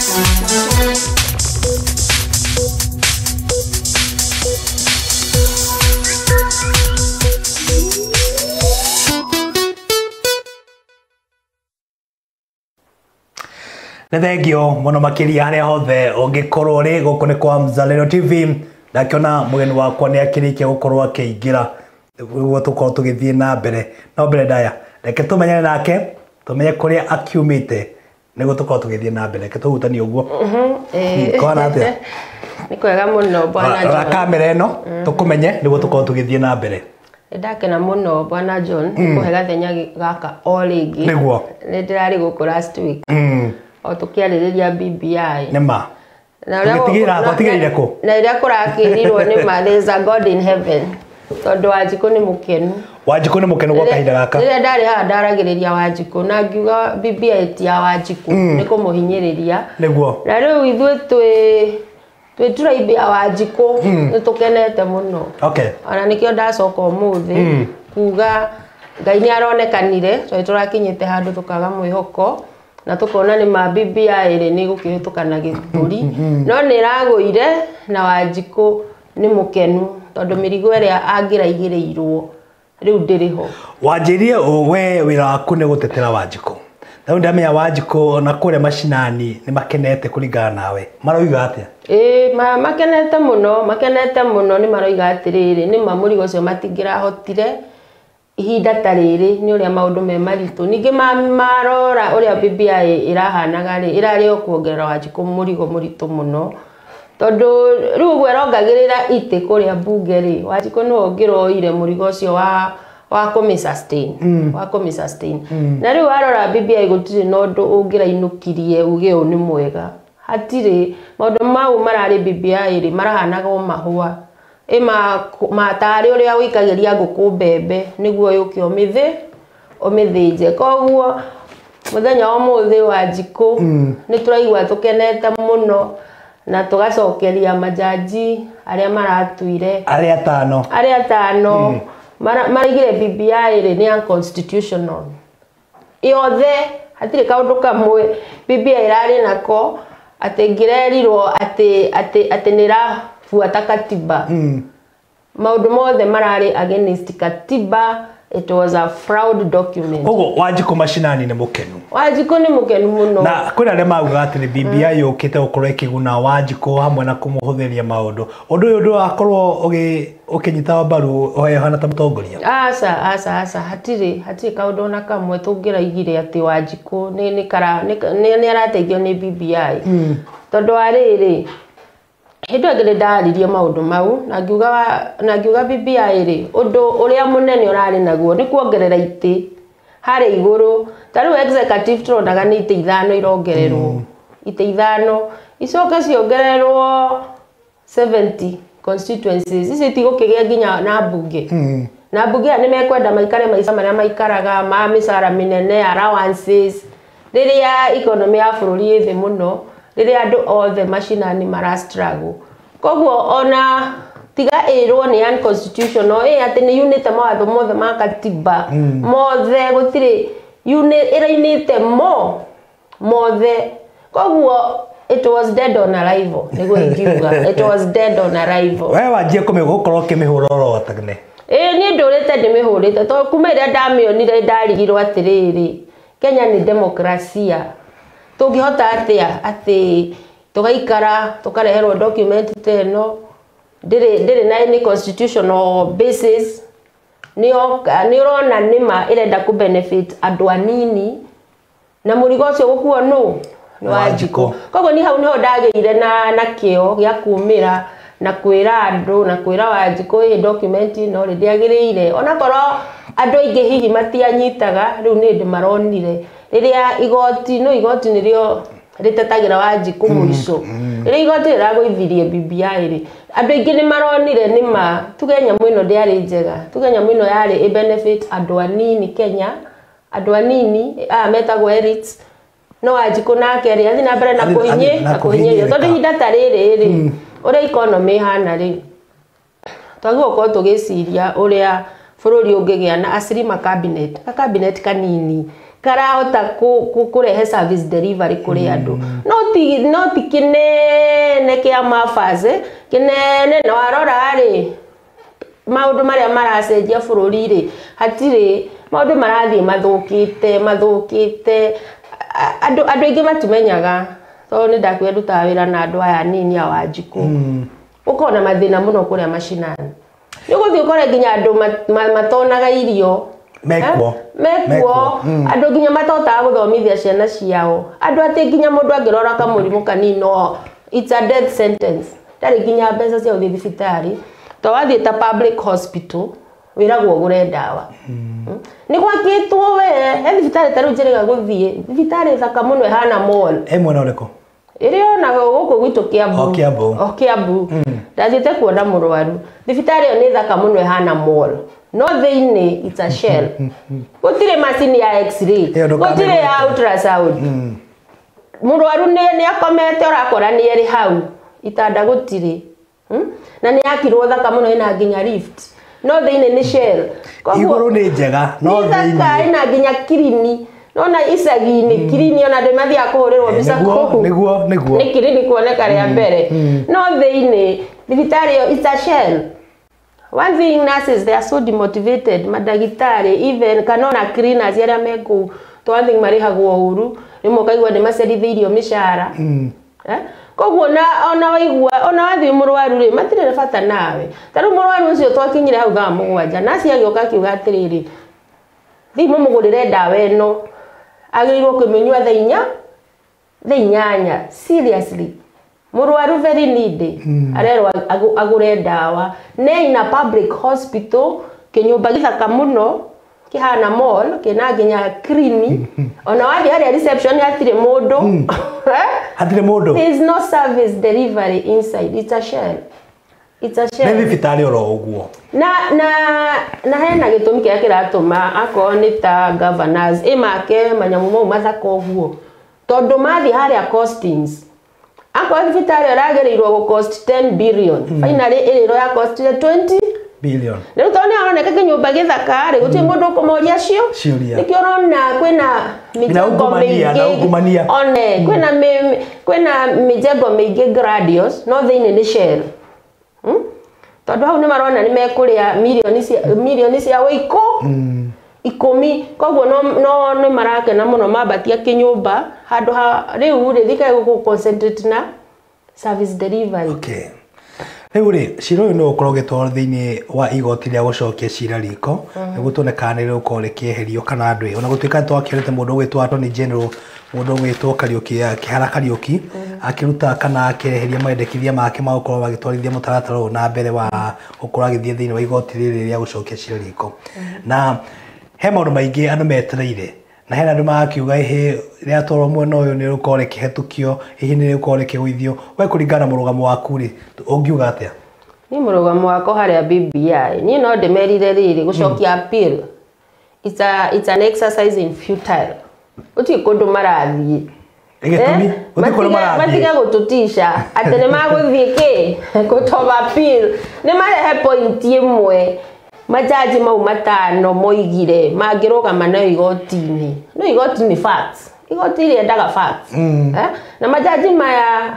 Nethengio muno makiria haria hothe ungikorwo ri guku ni kwa Mzalendo TV ndakiona mugeni wakwa ni akirikia gukorwo akiingira guo tukorwo tugithie na mbere ndaya reke tumenyane nake tumenye kuria akiumite niguo tukorwo tugithie na mbere reke tuhutani uguo kona atia ni kwega muno bwana John kamera eno tukumenye niguo tukorwo tugithie na mbere ndakena muno bwana John kuhe gathenya gaka o ringi niguo ni ndirari guku last week o tukiaririria BBI nema na tigirire ku na iria kurakirirwo ni ma there is a God in heaven tondu Wanjiku ni mukenu gwa kahinda gaka rĩrĩa ndarĩ haha ndaragĩrĩria Wanjiku na ngiuga BBI ti ya Wanjiku nĩ kũmũhinyĩrĩria nĩguo na rĩu ithuĩ twĩ tribe ya Wanjiku nĩ tũkenete mũno okay ona nĩkĩo ndacoka ũmũthĩ kuga Ngai nĩ aronekanire tondũ tũrakinyĩte handũ tukaga mwĩhoko na tukona ni ma BBI ĩrĩ nĩ gũkĩhĩtũkana gĩthũri no nĩ ragũire na Wanjiku nĩ mũkenu tondu mirigo ĩrĩa angĩraigĩrĩirwo rĩu ndĩrĩho wanjirie we wĩra waku nĩ gũtetera Wanjiku na ndamenya Wanjiku na kũrĩa macinani nĩ makenete kũringana nawe maroiga atĩa makenete mũno nĩ maroiga atĩrĩrĩ nĩ mamũrigo ũcio matingĩrahotire ihinda ta rĩrĩ nĩ ũrĩa maũndũ me maritũ ningĩ marora ũrĩa BBI ĩrahanaga rĩ ĩrarĩ o kuongerera Wanjiku mũrigo mũritũ mũno tondu rĩu ũguo ĩrongagĩrĩra itĩ kũrĩa mbunge rĩ Wanjiku nĩ ongĩroire mũrigo ũcio wa kũmĩ-sustain na rĩu arora BBI gũtirĩ na ũndũ ũngĩrainũkirie uge ũyũ nĩ mwega hatirĩ maũndũ mau mararĩ BBI rĩ marahanaga o mahũa matarĩ ũrĩa wĩkagĩria ngũkũ mbembe nĩguo yũke ũmĩthĩnje koguo mũthenya ũmũthĩ Wanjiku nĩ tũraigua tũkenete mũno na tugacokeria majaji arĩa maratuire arĩa atano maraigire BBI rĩ nĩ unconstitutional iothe hatirĩ kaũndũ kamwe BBI ĩrarĩ nako atĩ ngĩrerirwo atĩ nĩ ĩrabuata katiba maũndũ mothe mararĩ against katiba. It was a fraud document. Wanjiku macinani nĩ mũkenu. Wanjiku nĩ mũkenu mũno. Na kwĩna arĩa mauga atĩ BBI yũkĩte gũkorwo ĩkĩguna Wanjiku hamwe na kũmũhũthĩria maũndũ. Ũndũ ũyũ ndũgakorwo ũkĩnyita mbaru hana ta mũtongoria. Aca hatirĩ kaũndũ ona kamwe tũngĩraigire atĩ Wanjiku nĩ arateithio nĩ BBI. Tondũ arĩrĩ hĩndĩ ĩngĩ ndaririe maũndũ mau na ngiuga BBI rĩ ũndũ ũrĩa mũnene ũrarĩ naguo nĩ kuongerera itĩ harĩ igũrũ ta rĩu executive tũronaga nĩ itĩ ithano irongererwo itĩ ithano icoke ciongererwo 70 constituencies ici itigũkĩgĩa nginya na mbunge na mbunge nĩ mekwenda maikare maica marĩa maikaraga ma mĩcara mĩnene allowances rĩrĩa economy ya bũrũri ĩthĩ mũno rĩrĩa andũ othe macinani mara struggle koguo ona tiga ĩrwo nĩ unconstitutional atĩ nĩ unite mawatho mothe ma katiba mothe gũtirĩ ĩrainĩte mothe koguo it was dead on arrival nĩguo ingiuga it was dead on arrival we wanjie gũkorwo ũkĩmĩhũra orotagane niĩ ndũrĩte ndĩmĩhũrĩte tondũ kuma ĩrĩa ndamĩonire ndarigirwo atĩrĩrĩ Kenya nĩ demokrasia tũngĩhota atĩ tũgaikara tũkareherwo document teno ndĩrĩ na any constitutional basis nĩ ũrona nĩma ĩrenda ku benefit andũ anini na mũrigo ũcio gũkuo nĩ Wanjiku koguo niĩ hau nĩho ndagĩire na kĩo gĩa kumĩra na kwĩra andũ na kwĩra Wanjiku ĩ document no rĩ ndĩagĩrĩire onakorwo andũ aingĩ hihi matianyitaga rĩu nĩ ndĩ maronire rĩrĩa igoti nĩrĩo rĩtetagĩra Wanjiku mũico rĩrĩa igoti rĩragũithirie BBI rĩ andũ aingĩ nĩ maronire nĩma tuge nyamũ ĩno ndĩarĩ njega tuge nyamũ ĩno yarĩ benefit andũ anini Kenya andũ anini metagwo elites no Wanjiku nake rĩ athi na mbere na kũhinyĩrio tondũ ihinda ta rĩrĩ ũrĩa economy hana rĩ twagĩrĩirwo gũkorwo tũgĩciria ũrĩa bũrũri ũngĩgĩa na acirima cabinet kanini karahota kurehe service delivery kuri andu no ti kinene kia mafaze kinene no arora ri maundu maria maracenjia bururi ri hatire maundu marathie mathukite andu aingi matimenyaga to ni ndakwira ndutaga wira na andu aya nini a Wanjiku ukona mathina muno kuria mashinani ni guthii ukore nginya andu matonaga irio mekuo andu nginya matotaga guthomithia ciana ciao andu ati nginya mundu angirora kamurimu kanino it's a death sentence dari nginya mbeca cia uthii thibitari to wathie ta public hospital wiragwo gure ndawa ni gwakitwo we he thibitari taru njirega guthie thibitari thaka muno hana mall emwe na uriko irio na guku gwitu Kiambu ndathite kuona murwaru thibitari yo ni thaka muno hana mall no thiini it's a shell gutire machine ya x-ray gutire ya ultrasound murwaru ni akomete urakora ni eri hau itanda gutire na ni akirwo thaka muno ina nginya lift no thiini ni shell iguru ni njega no thiini ina nginya kirini nona isagini kirini ona ndemathi akuhurirwo mbica niguo ni kirini kuoneka ria mbere no thiini thibitari yo it's a shell. One thing, nurses, they are so demotivated. Madagitari, even kanona cleaners, yara meku. To one thing, marihagwo uru. Nimo kaigwa de maserithirio mishara. Koguo ona wathi murwaru ri matire na bata nawe. Taru murwaru ucio twakinyire hau thaa mugwanja. Nasi agioka kiuga atiriri. Thimu mugurire ndawa eno. Agirirwo kumenywa thaa 8. Seriously. Murwaru very needy arerwa agure ndawa ne ina public hospital kinyumba githaka muno kihana mall kina nginya clean ona wathi hari reception hatire mundu there is no service delivery inside. It's a shell. Nevi vitali oro uguo na hena gitumi kia kiratuma ako ni ta governors imake manyamu mau mathaka uguo tondu mathi hari costings ako thibitari aragereirwo go cost 10 billion finally iriro ya cost 20 billion leo tone aroneka kinyumba githaka ri guti mundu kumoria cio nikio rona kwina mijengo mingi one kwina mijengo mingi gradios no thiini ni shell tondu hau ni marona ni mekuria milioni cia wiko 10 koguo no marakena muno mabatia kinyumba handu ha riu ri thika guku concentrate na service delivery. Okay. Riu ri cira uyu no ukorogetwo thiini wa igoti ria gucokia cira riko niguo tuonekana ni uko rekieherio kana andu ona gutuika twakirete mundu gwitwo Attorney General mundu gwitwo Kariuki Kihara Kariuki akiruta kana akireheria maendekithia make ma gukorwo bagitwarithia mutaratara na mbere wa gukorwo agithie thiini wa igoti riri ria gucokia cira riko na he maundu maingi andu metereire na hena andu makiuga ihe ria toro mwena uyu ni rukore kihetukio hihi ni rukore kiguithio we kuringana murugamo waku ri ungiuga atia ni murugamo wako haria BBI ni no ndemerire riri gucokia appeal it's an exercise in futile uti kundu marathie igitumi uti kundu marathie matiga gututisha atene maguthie ki kutoba appeal ni marehe point imwe majaji mau matano moigire magirugama na igoti-ini no igoti ni facts igoti riendaga facts na majaji maya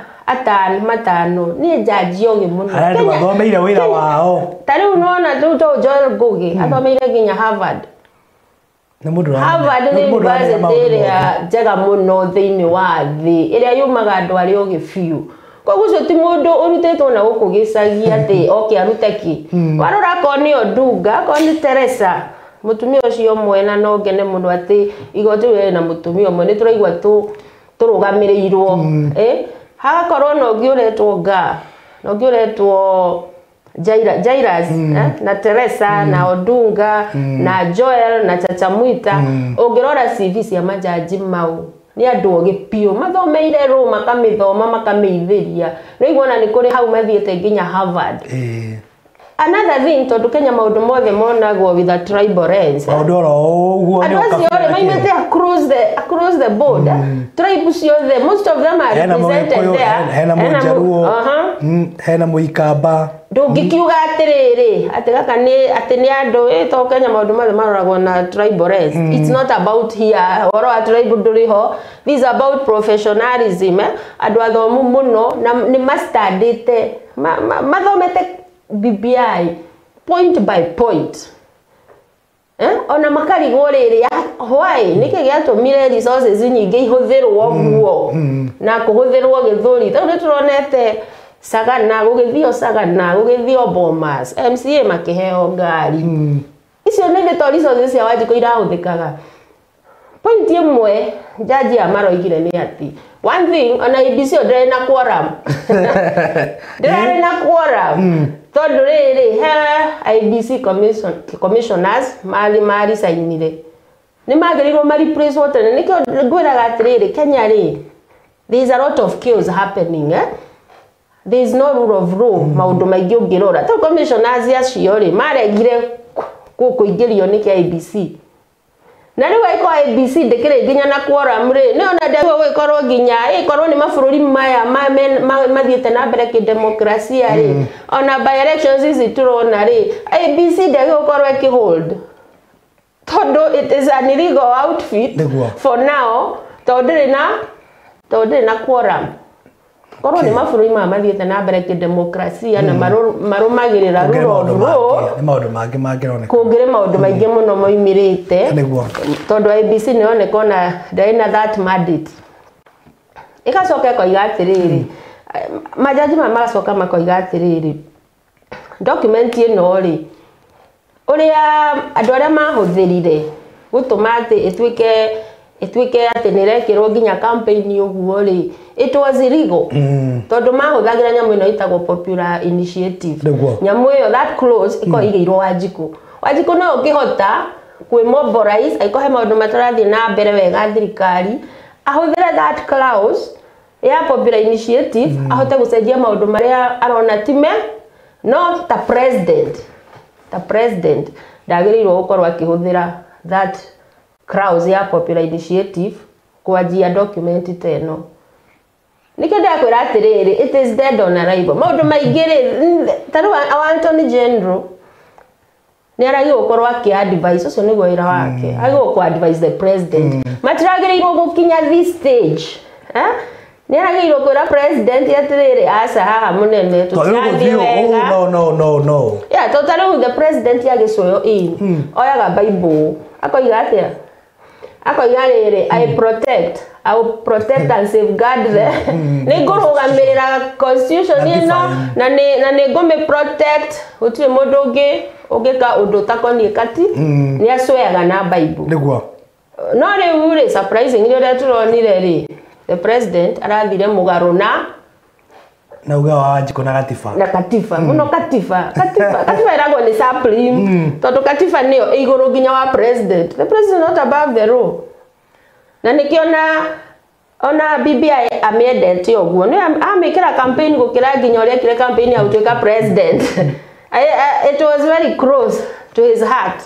matano ni jaji oge muno aradu wathomeire wira wao tari unaona tu Joel Ngugi athomeire nginya Harvard ni mundu Harvard ni university ya jaga muno thiini wa thi iria yumaga andu ari oge fiu koguo ti mundu urutetwo na gukugicagia ati oke aruteki warora ko ni Odunga ko ni Teresa mutumia ucio mwena no ngene muno ati igoti we na mutumia mwe ni turaigwa turugamirirwo hagakorwo no ngiuretwo no ngiuretwo Jairus na Teresa na Odunga na Joel na Chacha Mwita ungirora CV cia majaji mau ni andu oge pio mathomeire ro makamithoma makameithiria no igona ni kuri hau mathiete nginya Harvard another thing tondu Kenya maundu mothe monagwo with a tribal lens. Maundu oro uguo ni okaga maimete across the board. Tribes ciothe, most of them are represented there. Hena Mujaruo, hena Muikamba. Ndungikiuga atiriri ati gaka ni andu to Kenya maundu mothe maroragwo na tribal lens. It's not about here oro a tribe nduriho. This is about professionalism. Andu athomu muno na ni mastandite mathomete BBI point by point. Ona makarigwo riri why niki giatumire resources nyingi ihuthirwo guo na kuhuthirwo githuri tondu nituronete Sagana gugithio Sagana gugithio Bomas MCA makiheo ngari icio nĩ to resources cia Wanjiku irahuthikaga. Point imwe jaji amaroigire ni ati one thing ona IBC ndire na quorum ndire na quorum tondu riri he IBC commissioners mari sainire ni magĩrĩirwo mari praise water nikio ngwiraga atiriri Kenya ri there is a lot of chaos happening there is no rule of law maundu maingi ungirora to commissioners acio ri maregire kuingirio ni IBC na riu iko IBC ndikire nginya na quorum ri ni ona ndewe wikorwo nginya ikorwo ni mabũrũri maya mathiete na mbere ki demokrasia ri ona by elections ici turona ri IBC ndege gukorwo ikihold tondu it is an illegal outfit for now tondu na quorum korwo ni mabũrũri maya mathiete na mbere ki demokrasia na marumagirira rule of law ni maundu mangi mangironeka kungire maundu maingi muno moimirite tondu IBC ni onekana ndaina that mandate igacoka koiga atiriri majaji magacoka makoiga atiriri document ino ri uria andu aria mahuthirire gutuma ati itwike ati nirekirwo nginya campaign uguo ri it was illegal tondu mahuthagira nyamu ino itagwo popular initiative nyamu iyo that close iko igeirwo Wanjiku no ngihota kwi mobilize aikohe maundu matarathi na mbere wega thirikari ahuthire that clause ya popular initiative ahote gucenjia maundu maria arona time no ta president ndagĩrĩirwo gukorwo akihuthira that clause ya popular initiative kwanjia document teno nikio ndakwira atiriri it is dead on arrival maundu maingiri taru Anthony General ni aragio gukorwo aki-advise ucio niguo wira wake agio ku-advise the president matiragĩrĩirwo gukinya this stage ni aragĩrĩirwo kwira president atiriri aca haha munene tutathie wega no yeah totally the president yagicoyo in oyaga bible akoiga atia akoiga riri I will protect and safeguard the nigurugamirira constitution ino na ni ngume protect utire mundu ugika undu takonie kati ni acweaga na bible niguo no riu ri surprising ni uria turonire ri the president arathire mugaruna na uga wa Wanjiku na katiba muno katiba iragwo ni supreme tondu katiba niyo iguru nginya wa president the president not above the law na nikiona ona BBI amiendete oguo ni amikira campaign gukira nginya uria kire campaign ya utuika president it was very close to his heart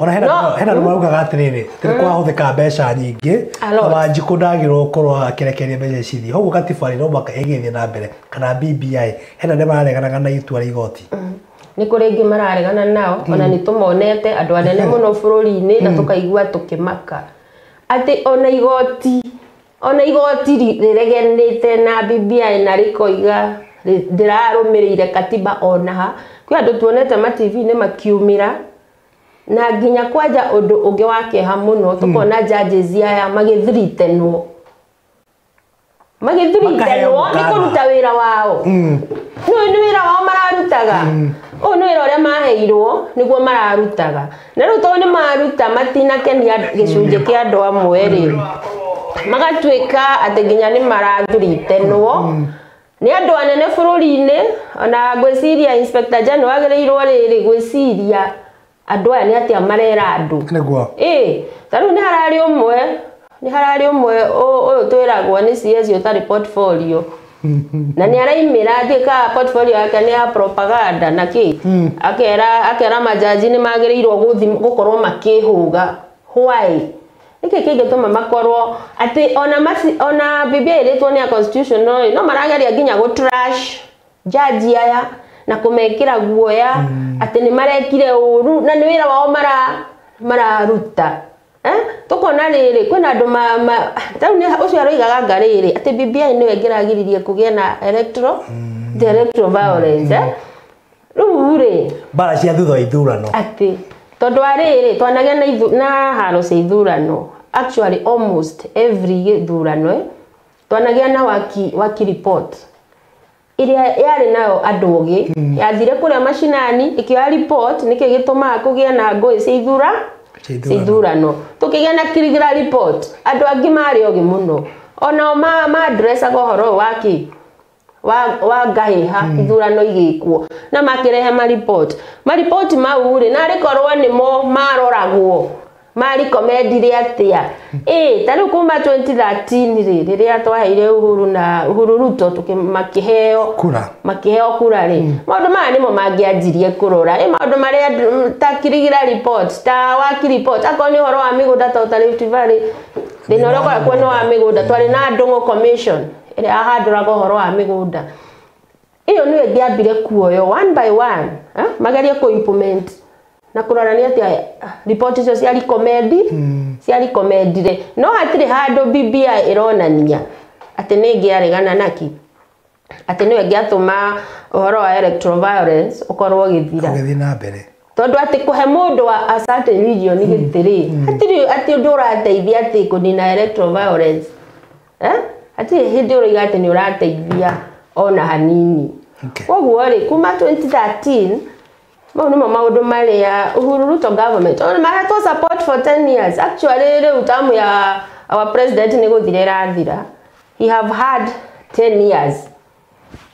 ona hena rumaruga gatiriri kwa huthika mbeca nyingi Wanjiku ndagirwo korwo akirekeria mbeca ici hoguo katiba no maka igithie na mbere kana BBI hena ne mareganaga na itua ria igoti ni kuri ngi mararegana nao ona ni tumonete andu anene muno bururi-ini na tukaigua tukimaka ati ona igoti riregenete na BBI na rikoiga ndirarumirire katiba onaha kwi andu tuonete ma TV ni makiumira na nginya kwanja undu ungi wake ha muno tukona judges aya magithiritenwo ni kuruta wira wao ni wira wao mararutaga ni wira uria maheirwo niguo mararutaga na riu to ni maruta matinakenia gicunje kia andu amwe ri magatuika ati nginya ni marathiritenwo ni andu anene bururi-ini ona gwiciria inspector general agĩrĩirwo riri gwiciria andu aya ni atia marera andu niguo taru ni harari umwe uyu twiragwo ni CS uta portfolio na ni araimira thika portfolio yake ni ya propaganda na ki akera majaji ni magiriirwo gukorwo makihuga why niki kingituma makorwo ati ona BBI iretwo ni constitution no marageria nginya go trash jaji aya na kumekira guoya ati ni marekire uru na ni wira wao mararuta tukona riri kwina andu tau ni ucio aroigaga ngariri ati BBI ni wengiragiririe kugia na electoral violence ruri bara cia thutha wa ithurano ati tondu ariri twanagia na haro cia ithurano actually almost every ithurano twanagia na waki report iria yari nayo andu ogi yathire kuria mashinani ikioya report niki gituma kugia na ngoi cia ithurano tukigia na kirigira report andu angi mari ogi muno ona ma address agohoro wa gahiha ithurano igikwo na makirehe ma report mau ri na rikorwo nimo maroragwo mari komedi atia tari kuma 2013 ri riria twaheire Uhuru Ruto tukimakiheo kura ri maundu maya nimo mangianjirie kurora maundu maria ta kirigira report ta waki report akoni horo wa migunda ta Rift Valley dinoro kwa kweno wa migunda twari na Ndungu commission iria ahanduraga horo wa migunda iyo niwe ngiambire kuoyo one by one magaria ku implement na kurorania ati report icio ciari comedy no hatire handu BBI ironania ati ni ngiaregana naki ati niwe ngiatuma uhoro wa electoral violence ukorwo githira na mbere tondu ati kuhe mundu wa a certain region gitiri ati ndu urateithia ati kunina electoral violence ati hindi uriga ati ni urateithia ona hanini koguo ri kuma 2013 maundu maria Uhuru Ruto government ona mahetwo support for 10 years actually riu tamu ya our president ni guthira thira he have had 10 years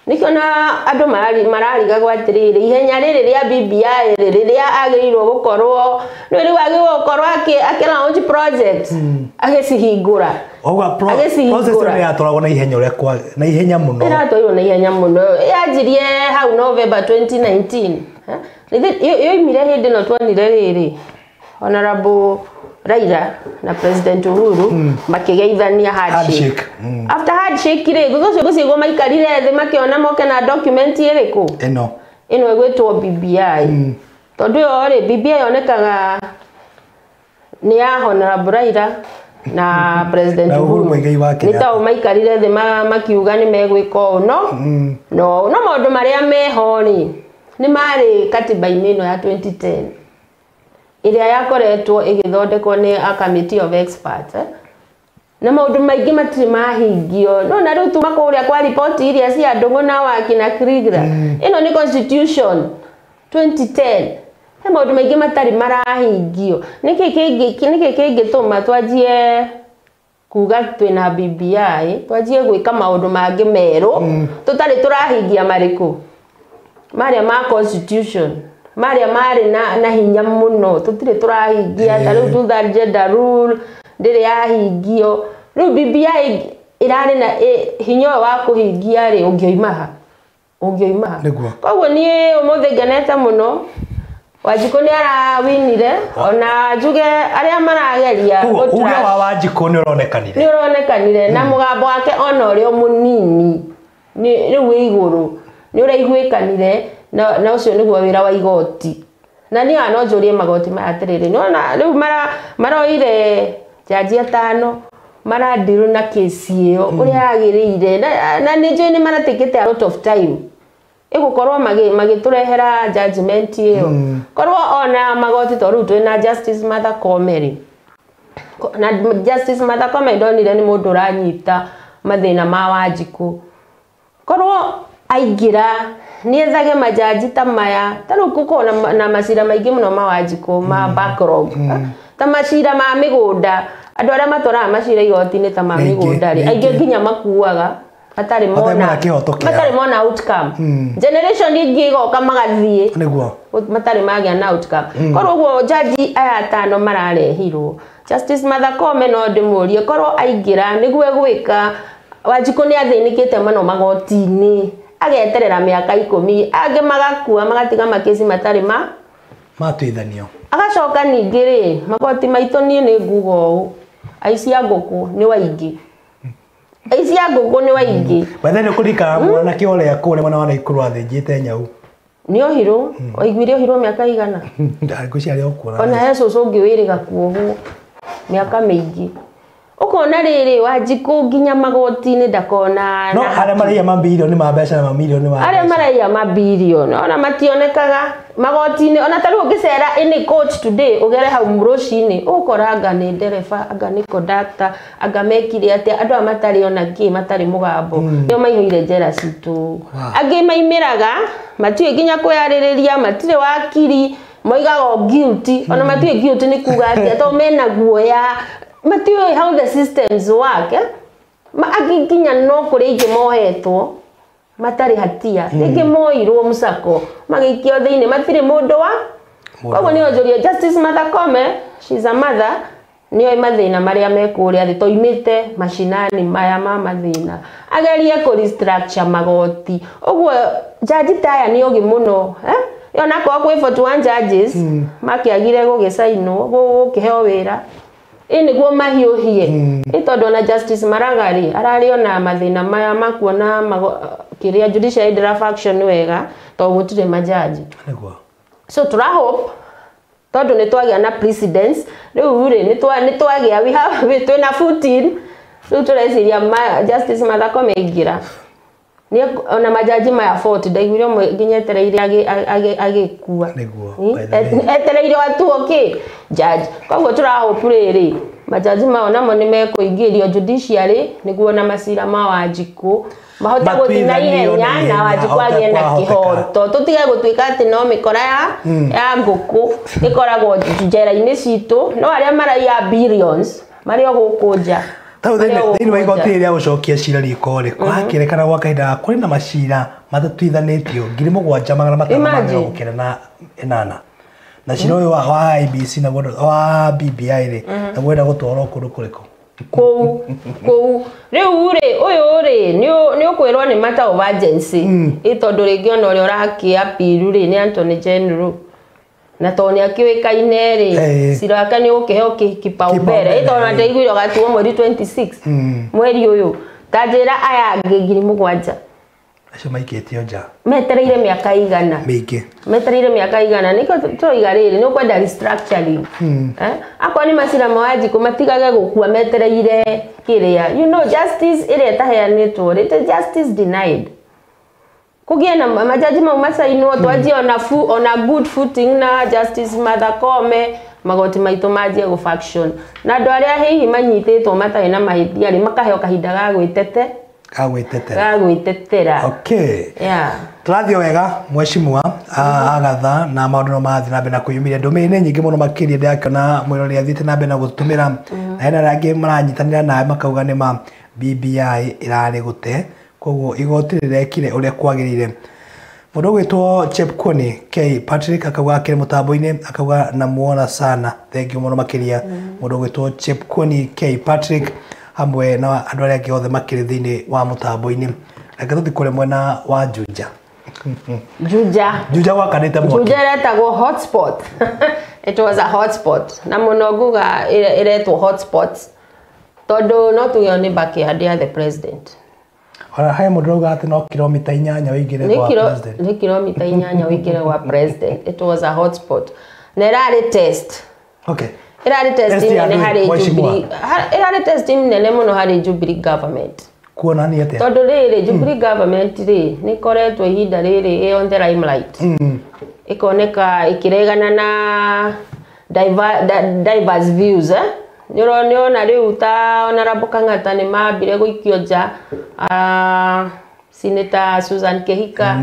nikiona andu marariga gwatiriri ihenya riri ria BBI riria agirirwo gukorwo no riu agikorwo launch project agicihingura process ya twaragwo na ihenya uria na ihenya muno iratwairwo na ihenya muno yanjirie hau November 2019 yo imire hindi no twonire riri Honorable Raila na President Uhuru makigeithania handshake after handshake ri gucio gucio maikarire thi makiona moke na document iriku ino igwetwo BBI tondu yo ri BBI onekaga ni ya Honorable Raila na President Uhuru ni tao maikarire thi makiuga ni megwika no maundu maria meho ni mari katiba-ini ino ya 2010 iria yakoretwo igithondekwo ni a committee of experts na maundu maingi matiri mahingio no na riu tuma kuria kwa report iria cia Ndungu na Waki na Kirigira ino ni constitution 2010 he maundu maingi matari marahingio niki kingi tuma twanjie kuga twina BBI twanjie gwika maundu mangi meru tutari turahingia mariku maria ma constitution maria mari na hinya muno tutire turahingia tariu tutha gender rule ndiri yahingio riu BBI irari na hinya wa kuhingia ri ungioimaha koguo ni umuthi ngenete muno Wanjiku ni arawinire ona njuge aria marageria uga wa Wanjiku ni uronekanire na mugambo wake ona urio munini ni riu iguru ni uraiguikanire na ucio niguo wira wa igoti na ni ano njurie magoti maya atiriri ni ona riu maroire jaji atano maradiru na kesi iyo uria agiriire na ni njui ni maratikite a lot of time igukorwo magiturehera judgment iyo korwo ona magoti to riu twina Justice Martha Koome na Justice Martha Koome ndonire ni mundu uranyita mathina ma Wanjiku korwo aingira ni ethage majaji ta maya tariu kuko na macira maingi muno ma Wanjiku ma backlog ta macira ma migunda andu aria matwaraga macira igoti-ini ta ma migunda ri aingi nginya makuaga matari mona outcome generation ingi igoka magathie niguo matari magia na outcome korwo guo jaji aya atano mararehirwo Justice Martha Koome no ndimurie korwo aingira niguo gwika Wanjiku ni athinikite muno magoti-ini ageterera miaka 10 ange magakua magatiga makesi matari matuithanio agacoka ningi ri magoti maitu nie ni ngugo aici a nguku ni waingi aici a nguku ni waingi bathene kurika mwana kiole akure mwana wana ikuru athinjite nyau ni ohiru oigwire ohiru miaka igana ndaguciari okura ona Yesu ungi wiriga kuohu miaka mingi ukona riri Wanjiku nginya magoti-ini ndakona no aria maraia mabilioni ma mbeca na mamilioni ma aria maraia mabilioni ona mationekaga magoti-ini ona taru ngicera ini coach today ugere hau muruci-ini ukora anga ni ndereba anga ni conductor anga mekire ati andu amatari ona ki matari mugambo nio maihoire njera citu angi maimiraga matiwe nginya kwiyaririria matire wakiri moigaga guilty ona matiwe guilty ni kuga ati to mena guoya matiwe how the systems work agikinya no kuri ingi mohetwo matari hatia ingi moirwo musako magikio thiini matire mundu wa koguo ni onjoria Justice Martha Koome she's a mother niyo mathina maria mekuria thi toimite mashinani maya ma mathina agerie ku restructure magoti uguo jaji taya ni ogi muno yona kwa kwi 41 judges makiagire gugisainwo gukiheo wira ini guo mahiuhie itondo na Justice Maragari arariona mathina maya makuona kiria judicial draft action wega to gutire majaji so tura hope tondu ni twagia na precedence riu ri ni twagia we have twina 14 riu tureciria Justice Martha Koome ingira ni ona majaji maya 40 ndaiguire nginya etereire agikua etereire watu okay judge koguo tura hope riri majaji mao namo ni mekuingirio judiciary niguo na masira ma Wanjiku mahota gutina ihenya na Wanjiku agie na kihoto tutige gutwika ati no mikora ya nguku ikoragwo njera-ini citu no aria maraia billions mario gukunja tau thini wa igoti riria gucokia cira riko ri kwakirekana gwa kahinda kuri na macira matatuithanitio 7,500 na 8 na cira uyu wa IBC na wa BBI ri na gwenda gutwara kundu kuriko kou riu ri uyu ri ni ukwirwo ni matter of urgency itondu ringi ona uri urakia piru ri ni Anthony General na toni akiwekaine ri cira wake ni ukiheo kipaumbele itondu ndaiguire gatuo mweri 26 mweri uyu tajira aya 7,000 acio maikitio nja metereire miaka igana mingi metereire miaka igana niko toiga riri no kwenda restructuring akwa ni macira ma Wanjiku matigage gukua metereire kiria you know justice ire taheanitwo it is justice denied kugia na majaji ma masainwo twaji ona good footing na Justice Martha Koome magoti maitu majie go faction na andu aria hihi manyititwo matai na mahithia ri makaheo kahinda ga gwitetera okay yeah turathio wega mweshimwa agatha na maundu no mathi na bena kuyumiria ndomene nyingi muno makiria ndakiona mwirori athite na bena gutumira na ena rangi maranyitanira na makauga ni ma BBI irari gute koguo igoti rirekire uria kwagirire mundu gwitwo Chepkwony K Patrick akauga akire mutambo-ini akauga na muona sana thank you muno makiria mundu gwitwo Chepkwony K Patrick hamwe na andu aria giothe makiri thiini wa mutambo-ini akatuthi kure mwena wa Juja wakanite mwaki Juja retagwo hotspot it was a hotspot na muno nguga iretwo hotspots tondu no tuge ni backyard ya the president ora hai mundu rauga ati no kilomita 8 wingire kwa president ni kilomita 8 wingire kwa president it was a hotspot na irari test okay irari test ni hari Jubilee irari test nene muno hari Jubilee government kuona ni ate tondu riri Jubilee government ri ni koretwo ihinda riri on the limelight ikoneka ikiregana na diverse views niona riu ta Honorable Kang'ata ni mambire guikio nja Senator Susan Kehika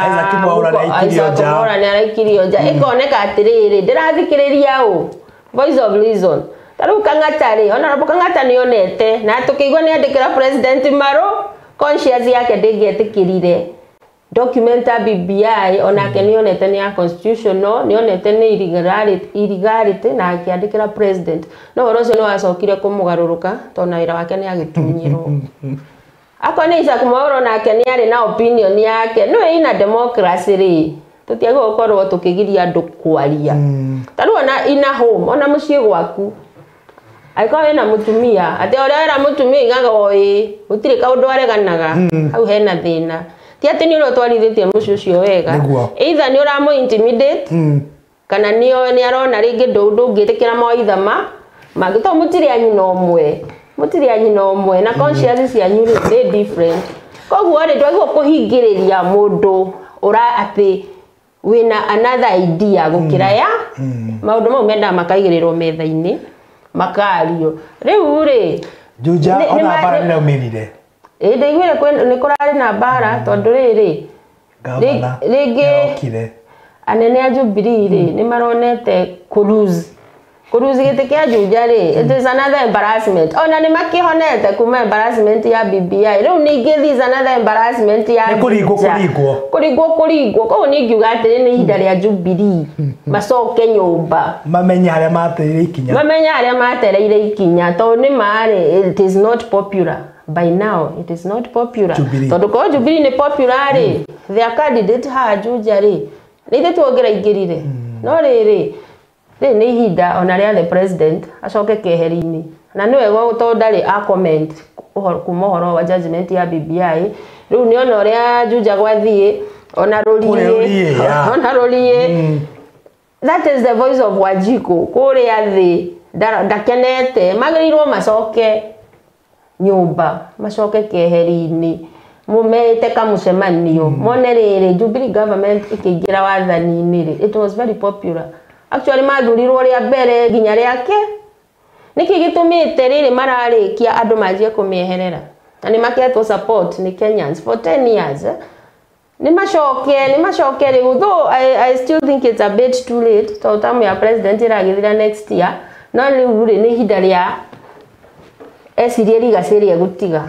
Isaac Mwaura ni araikirio nja ikoneka atiriri ndirathikiriria u voice of reason taru Kang'ata ri Honorable Kang'ata ni onete na tukigwa ni andikira president Maro conscience yake ndingetikirire document ya BBI onake nionete ni ya constitutional nionete ni illegality na akiandikira president no orocio no acokire kumugaruruka tona wira wake ni agitunyirwo akone Isaac Mwaura nake ni ari na opinion yake no ina democracy ri tutiago gukorwo tukigiria andu kwaria taru ona ina home ona mucie gwaku aikawe na mutumia ate ora era mutumia igaga oi utire kaundu areganaga hau hena thina ti ati ni urotwarithitie mucio cio wega either ni uramo intimidate kana ni arona ringi ndungitikira mawaitha magito mutire anyu no mwe na conscience cianyu ni different koguo ri twagwo kuhingiriria mundu ura ati wina another idea gukira ya maundu mau menda makaigirirwo metha-ini makario riu ri Juja ona bara ni umirire ndigwire ni kurari na bara tondu riri ringi anene a Jubilee ri ni maronete kuruzi gite kia Juja ri it is another embarrassment ona ni makihonete kuma embarrassment ya BBI riu ningi this another embarrassment ya kurigwo ko ni ngiuga atiri ni hinda ria Jubilee macoke nyumba mamenye haria matereire ikinya to ni mari it is not popular by now it is not popular tondu ko Jubilee ni popular ri their candidate ha Juja ri ni tuongera ingirire no riri ni hinda ona ria the president acoke keheri-ini na ni wega to ndari a comment kuma horo wa judgment ya BBI riu ni ona ria Juja gwathie ona rorie that is the voice of Wanjiku kuria thi ndakenete magirirwo macoke nyumba macoke keheri-ini mumete kamucemanio mone riri Jubilee government ikiingira wathani-ini ri it was very popular actually mathurirwo ria mbere ginya riake niki gitumite riri mararikia andu majie kumieherera na ni maketwo support ni Kenyans for 10 years ni macoke riu though I still think it's a bit too late to tamu ya president iragithira next year no riu ni hinda ria esirie rigacirie gutiga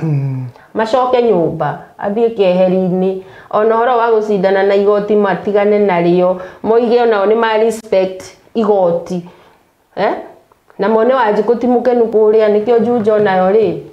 macoke nyumba athie keheri-ini ona horo wa gucindana na igoti matigane nario moige ona ni ma respect igoti na mone Wanjiku timukenu kuria nikio Juja nayo ri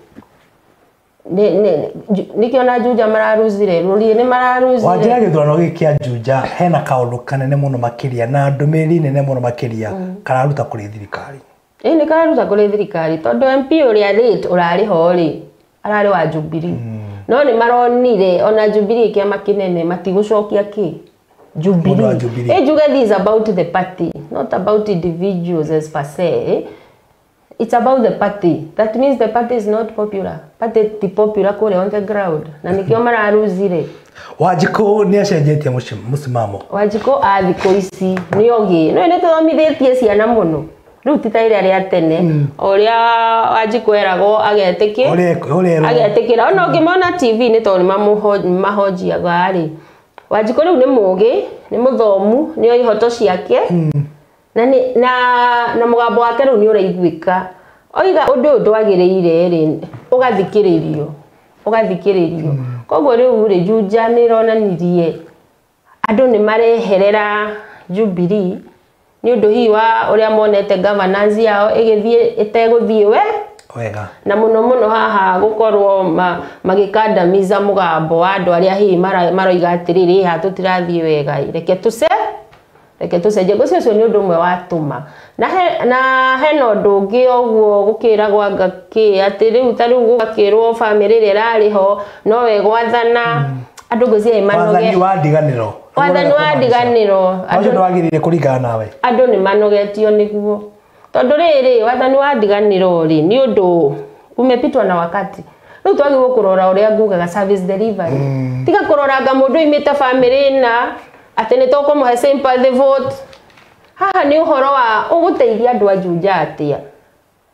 nikio na Juja mararuzire ruri ni mararuzire Wanjira githurano gikia Juja hena kaundu kanene muno makiria na ndumiri nene muno makiria kararuta kuri thirikari ni kararuta kuri thirikari tondu MP uria rate urari ho ri arari wa Jubilee no ni maronire ona Jubilee kiama kinene matigucokia ki Jubilee juge this is about the party not about individuals as per se it's about the party that means the party is not popular party ti popular kule on the ground na nikio mararuzire Wanjiku ni acenjetie musimamo Wanjiku athiko ici ni ogi no ni tuthomithitie ciana muno riu titaire aria tene oria Wanjiku erago agetikira ona ngimona TV ni to ni mahojiaga ari Wanjiku riu ni mugi ni muthomu ni ihoto ciake na mugambo wake riu ni uraiguika oiga undu ndwagiriire ri ugathikiririo koguo riu ri Juja ni ronanirie andu ni mareherera Jubilee ni undu hi wa uria monete governance yao igithie iteguthie wega na muno haha gukorwo magikandamiza mugambo wa andu aria hi maroiga atiriri ha tutirathie wega reke tucenje gucio ni undu umwe watuma na hena undu ungi oguo gukiragwa ngaki ati riu ta riu gukirwo family ria rariho no we gwathana andu gucia imanoge wathani wa ndiganiro andu nwagirire kuringana nawe andu ni manogetio niguo tondu riri wathani wa ndiganiro ri ni undu umepitwa na wakati riu twagirwo kurora uria ngugaga service delivery tiga kuroranga mundu imite family na ati ni tukumuhe sympathy vote haha ni uhoro wa uguteithia andu a Juja atia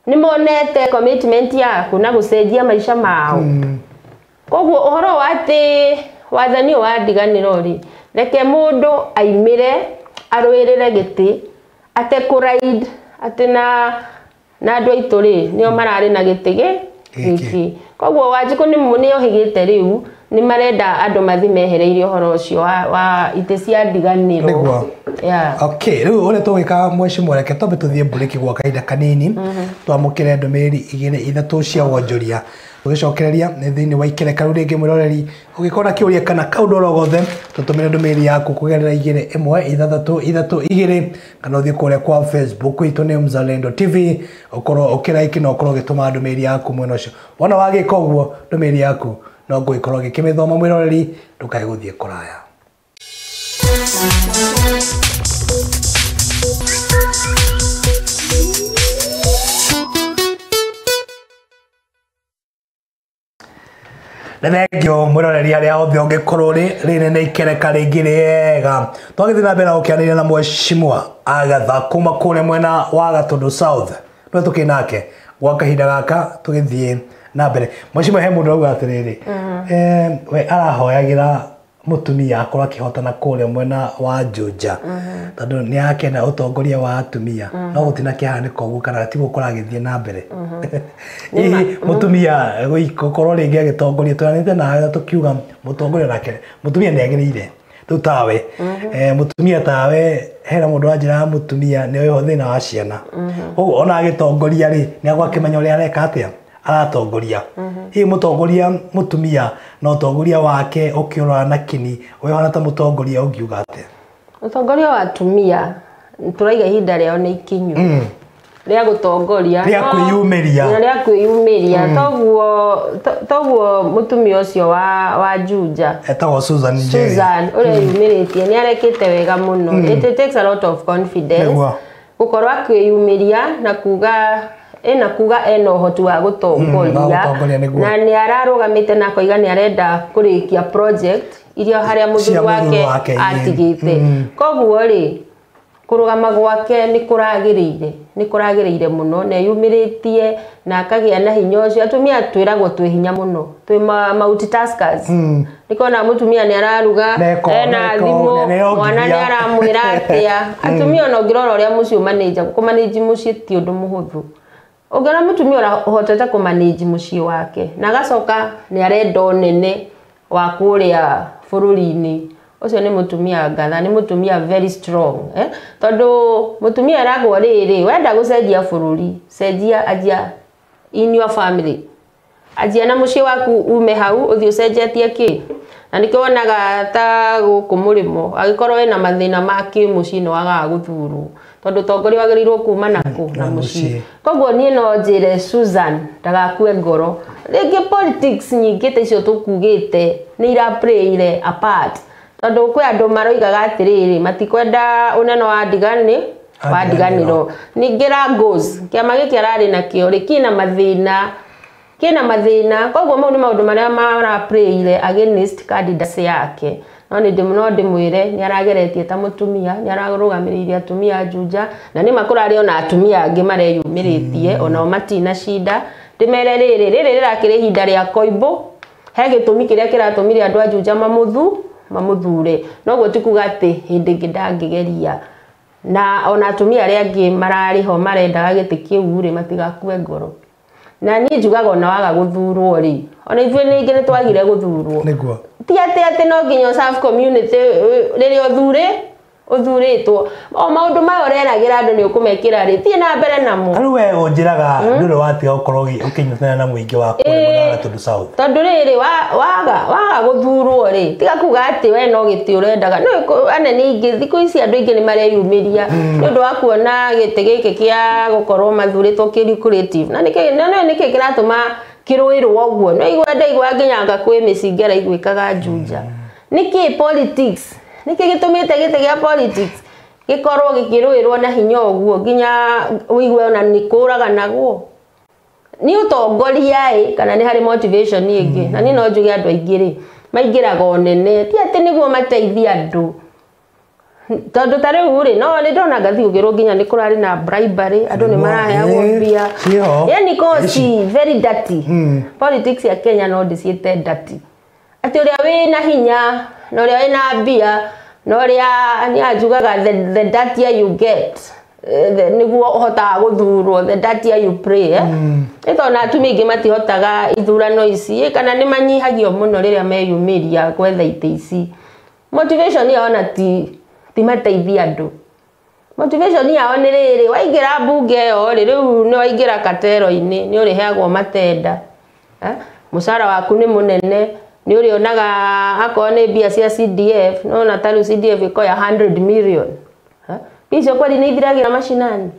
ni monete commitment yaku na gucenjia maisha mao koguo uhoro wa ati wathani wa ndiganiro ri reke mundu aimire arwirire giti ate kuraid ati na andu aitu ri nio marari na giti giki koguo Wanjiku ni ohigite riu ni marenda andu mathi mehereirie horo ucio wa ite cia ndiganiro. Yeah. Okay, riu ore tugika mheshimiwa reke tobe tuthie break gwa kaida kanini twamukire ndomeri igire ithatu cia wonjoria tugicokereria thini wa ikereka ringi mwiroreri ugikora kiuria kana kaundu rogothe tutumire ndomeri yaku kugerera igire imwe ithatu igire kana uthie kuria kwa Facebook itu ni Mzalendo TV ukoro ukiraiki no ukoro gituma ndomeri yaku mwena ucio wona wagika uguo ndomeri yaku no ngwikorwo gikimithoma mwiroreri ndukae guthie kuraya. Nethengio mwiroreri aria othe ungikorwo riri ni ikereka ringi riega twagithie na mbere ukianĩria na mheshimiwa Agatha kuma kũrĩa mwena wa Gatundu South no tukinake gwa kahinda gaka tugithie na mbere mheshimiwa he mundu auga atiriri we arahoyagira mutumia akorwo akihotana kũrĩa mwena wa Juja tondu ni akena utongoria wa atumia no gutina kihaniko uguo kana ti gukora githie na mbere mutumia gukorwo ringi agitongoria twanite na tukiuga mutongoria nake mutumia ni agirire tutawe mutumia tawe hera mundu ajira mutumia ni yo thina wa ciana uguo ona agitongoria ri ni agwa kimenya uri areka atia aratongoria mutongoria mutumia no tongoria wake ukiora na kini we hana ta mutongoria ungiuga ate mutongoria wa atumia turaiga ihinda riao ni ikinyu ria gutongoria ria kwiyumiria toguo mutumia ucio wa Juja etagwo Susan uria yumiritie ni arekete wega muno. It takes a lot of confidence gukorwo akwiyumiria na kuga ena uhoti wa gutongoria na ni ararugamite na koiga ni arenda kurikia project iria haria muthuri wake atigite koguo ri kurugama gwake ni kuragiriire muno na yumiritie na akagia na hinya ucio. Atumia twiragwo twi hinya muno twi multitaskers nikona mutumia ni araruga ena thimu mwana ni aramwira atia atumia no ngirora uria mucio kumanage mucio ti undu muhuthu ugera mutumia uhotete kumanage mucio wake na gacoka ni arenda nene wa kuria bururi-ini ucio ni mutumia Agatha ni mutumia very strong tondu mutumia aragwo riri wenda gucenjia bururi cenjia ajia in your family ajia na mucio waku ume hau uthio cenjetie ki na nikionaga ta guku murimo agikorwo ena mathina maki mucino waga guthuru tondu tongoria wagirirwo kuma naku na muci koguo nie no njire Susan ndagakue ngoro ringi politics nyingi te icio tukugite ni ira play a part tondu kwi andu maroigaga atiriri matikwenda uneno wa ndiganiro ningira goes kiama giki arari na kio rikina mathina koguo mau ni maundu maria mara play against candidacy yake no ni ndimwire ni arageretie ta mutumia ni ararugamiria atumia Juja na ni makurari ona atumia angi mareyumiritie ona matina shida ndimere riri rirakire hinda ria koibo he gitumi kiria kiratumire andu a Juja mamuthure no guo tikuga ati hindi ngidangigeria na ona atumia aria angi marariho marendaga giti kiu ri matigakue ngoro na ni njugaga ona waga guthurwo ri ona ithuĩ ningi ni twagire guthurwo niguo ti ati no nginya self community riri uthuritwo o maundu mayo reragira andu ni ukumekira ri tie na mbere namo anu we unjiraga ndure watiga ukorwo ukinyitana na muingi wa kule Gatundu South tondu riri waga guthurwo ri tiga kuga ati we no giti urendaga no anene ingi thiku ici andu ingi ni mareyumiria ndu wa kuona giti giki kia gukorwo mathuritwo creative na niki kiratuma kiruirwo uguo no igwa nginyanga kwi micingera igwikaga Juja niki politics niki gitumite gite gia politics gikorwo gikiruirwo na hinya uguo nginya uigwe ona nikuraga naguo ni utongoria kana ni hari motivation ingi na ni no njuge andu aingi ri maingiraga onene ti ati niguo mateithia andu tondu tare uri no ni ndona ngathi ugirwo nginya ni kurari na bribery andu ni maraheagwo mbia yani kosi very dirty politics ya Kenya no ndiciete dirty ati uria wina hinya no uria wina mbia no uria ni ajugaga the dirtier you get niguo hotaga guthurwo, the dirtier you pray ito na atumia ingi matihotaga ithurano ici kana ni manyihagio muno riria meyumiria gwetha ite ici. Motivation yaona ti mateithia andu. Motivation yao ni riri waingira bunge yo riu ni waingira katero-ini ni uriheagwo matenda musara waku ni munene ni urionaga akoo ni bia cia CDF no na taru CDF ikoya 100 million bicio kweli ni ithiragira mashinani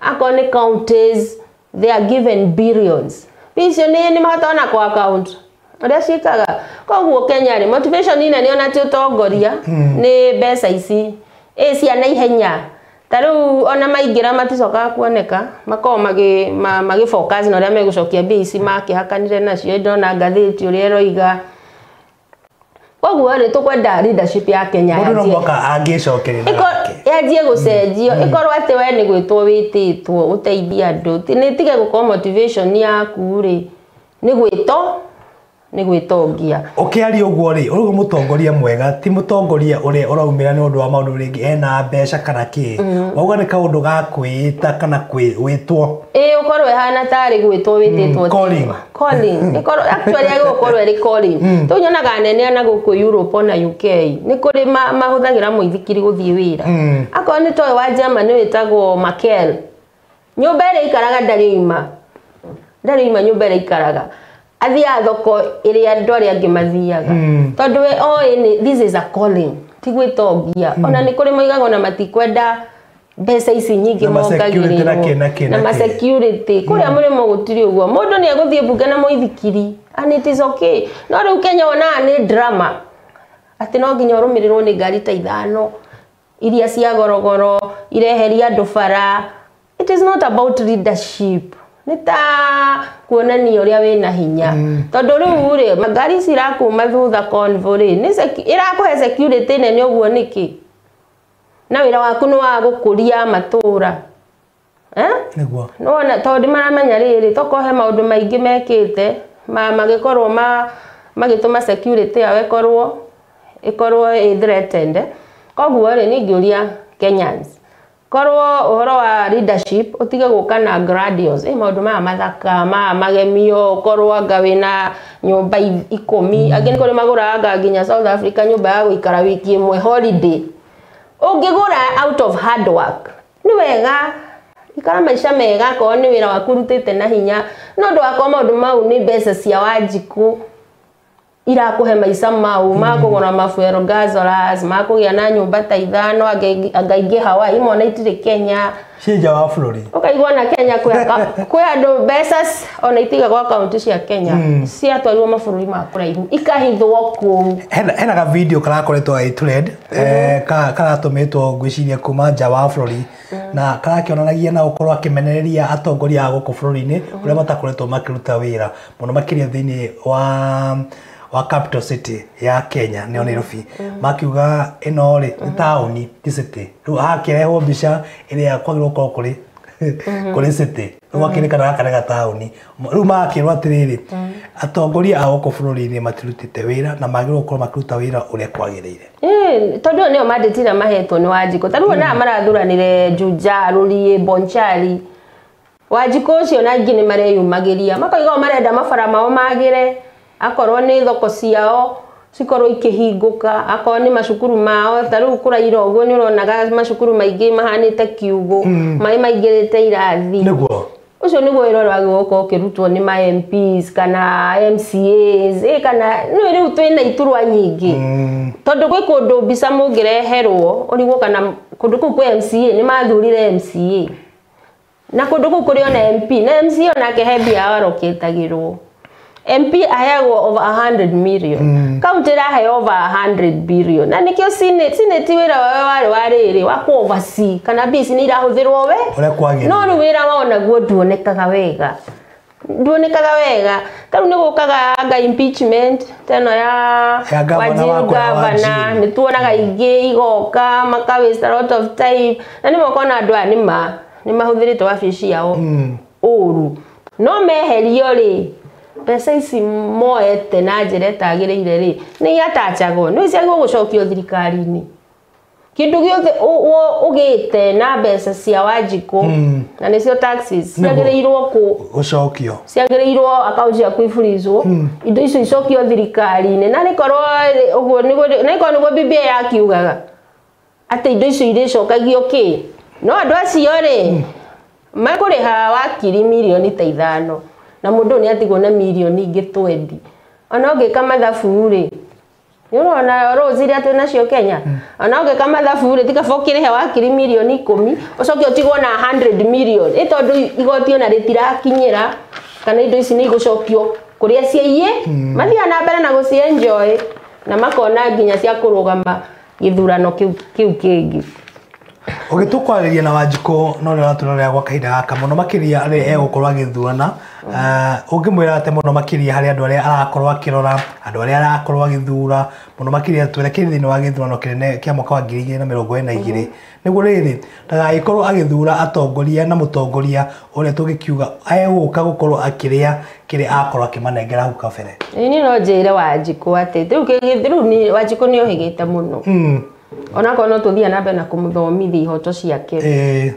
akoo ni counties they are given billions bicio ni mahotona kwa account aria cikaga koguo Kenya ri motivation ina ni ona ti utongoria ni mbeca ici cia na ihenya taru ona maingira maticoka kuoneka makoo magi focus na ria megucokia mbia ici makihakanire nacio ndona ngathĩti uria roiga koguo ri tukwenda leadership ya Kenya mundu no mwaka angicokerera yanjie gucenjio ikorwo ati we ni gwitwo wititwo uteithia andu ni tige gukorwo motivation yaku ri ni gwitongia ukiaria uguo ri urugo mutongoria mwega ti mutongoria uria uraumira ni undu wa maundu ringi ena mbeca kana ki wauga ni kaundu ga kwita kana kwitwo ukorwo hana tari gwitwo wititwo calling ikorwo actually agukorwo eri calling tunyonaga nene ana guku Europe na UK ni kuri mahuthagira muithikiri guthie wira akoo ni toy wa Germany witagwo Merkel nyumba iri ikaraga ndariuma nyumba iri ikaraga athia thoko iria andu aria angi mathiaga tondu we this is a calling tigwitongia ona ni kuri moigaga na matikwenda mbeca ici nyingi mongagirirwo na ma security kuria murimo gutiri uguo mundu ni aguthie bunge na muithikiri and it is okay no riu Kenya ona ni drama ati no nginya urumirirwo ni ngari ta 5 iria cia gorogoro ireheria andu bara. It is not about leadership nita kuonania uria wina hinya tondu riu ri magari cirakuma thutha convoy ni irakuhe security nene uguo niki na wira waku ni wa gukuria matura niguo no tondu maramenya riri tokohe maundu maingi mekite magikorwo magituma security yawe ikorwo threatened koguo ri ni ngiuria Kenyans korwo uhoro wa leadership utige guka na gradios maundu maya mathaka magemio korwo anga wina nyumba 10 ageni kuri maguraga nginya South Africa nyumba ya guikara wiki imwe holiday ungigura out of hard work ni wega ikara maisha mega ko ni wira waku rutite na hinya no ndo akoma maundu mau ni mbeca cia Wanjiku irakuhe maisha mau makugura mafuero gasolas makugia na nyumba ta 5 angaingi Hawaii mona itire Kenya cija wa Florida ukaigwa na Kenya kwa andu mbeca ona itiga kwa account cia Kenya cia twarirwo mabũrũri ma kũraihu ikahithwo ku hena ga video karakoretwo trend karatumitwo ngwiciria kuma nja wa Florida na karakionanagia na ukorwo akimenereria atongoria a guku bũrũri-inĩ uria matakoretwo makiruta wira muno makiria thiini wa capital city ya Kenya ni Nairobi makiuga ino ri tauni ti city ru akirehwo mbica iria kwagirwo ko kuri city wakirikana kana tauni ru makirwa atiriri atongoria a guku bũrũri-inĩ matirutite wira na magirwo ko makiruta wira uria kwagirire tondu nio manditira mahetwo ni Wanjiku taruo na marathuranire Juja Rurie Bonchari Wanjiku ucio na ingi ni mareyumagiria makoiga marenda mabara mao magire akorwo ni thoko ciao cikorwo ikihinguka akorwo ni macukuru mao taru kuraira uguo ni uronaga macukuru maingi mahanite kiugo mai maingirite irathi niguo ucio niguo wira wagwo goko kirutwo ni ma MPs kana MCAs kana ni riu twina iturwa nyingi tondu gwi kundu mbica mungireherwo urigwo kana kundu kuu kwa MCA ni mathurire MCA na kundu kuu kuri ona MP na MCA ona kehebia arokitagirwo MP aheagwo over 100 million county rahe over 100 billion na nikio Senate wira wawe wariri wa ku oversee kana bisi ni irahuthirwo we no ru wira wona guo nduonekaga wega taru ni gukaga anga impeachment teno ya governor ni tuonaga ingi igoka maka waste a lot of time na ni mokona andu anima ni mahuthirite wabici yao uru no meherio ri pesa ici moete na njira itagirire ri ni atachagwo ni ciagwo gucokio thirikari-ini kindu giothe ugite na mbeca cia Wanjiku na nicio taxes ciagirirwo ku gucokio ciagirirwo account ya kuifulizwo indo icio icokio thirikari-ini na nikorwo uguo nigo BBI yakiugaga ati indo icio iricokagio ki no andu acio ri makuriha wakiri milioni ta 5 na mundu ni atigwo na milioni ingi 20 ona ungika mathabu ri Yurona roziri atu nacio Kenya. Ona ungika mathabu ri tika fokire he wakiri milioni 10 ucoke utigwo na 100 million. Itondu igoti ona ritirakinyira kana indo ici ni igucokio kuria ciaiye mathia na mbere na guci enjoy na makona nginya cia kurugama githurano kiu kingi. Ugitukwarĩria na Wanjiku no rĩo turorera gwa kahinda gaka muno makiria ari egukorwo agithurana ungimwira ate muno makiria hari andu aria arakorwo akirora andu aria arakorwo agithura muno makiria twerekere thini wa githurano kinene kia mwaka wa 2022 niguo riri ndagaikorwo agithura atongoria na mutongoria uria tugikiuga eguka gukorwo akiria kiri akorwo akimanengera hau kabere. Ni no njire Wanjiku ati riu ni Wanjiku ni ohigite muno ona kono tuthia na mbere na kumuthomithia ihoto ciake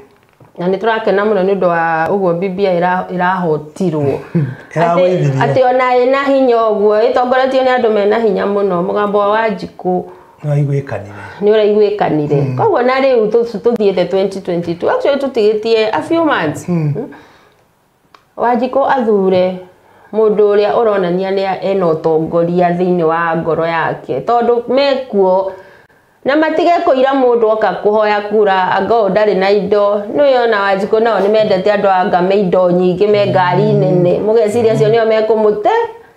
na ni turakena muno ni undu wa uguo BBI irahotirwo ati ona ina hinya uguo itongoretio ni andu mena hinya muno mugambo wa Wanjiku ni uraiguikanire koguo na riu tuthiete 2022 actually tutigitie a few months Wanjiku athure mundu uria uronania ni ena utongoria thiini wa ngoro yake tondu mekuo na matige kuira mundu oka kuhoya kura anga ndari na indo no yona Wanjiku nao ni mendete andu anga me indo nyingi me ngari nene mugeciria acio nio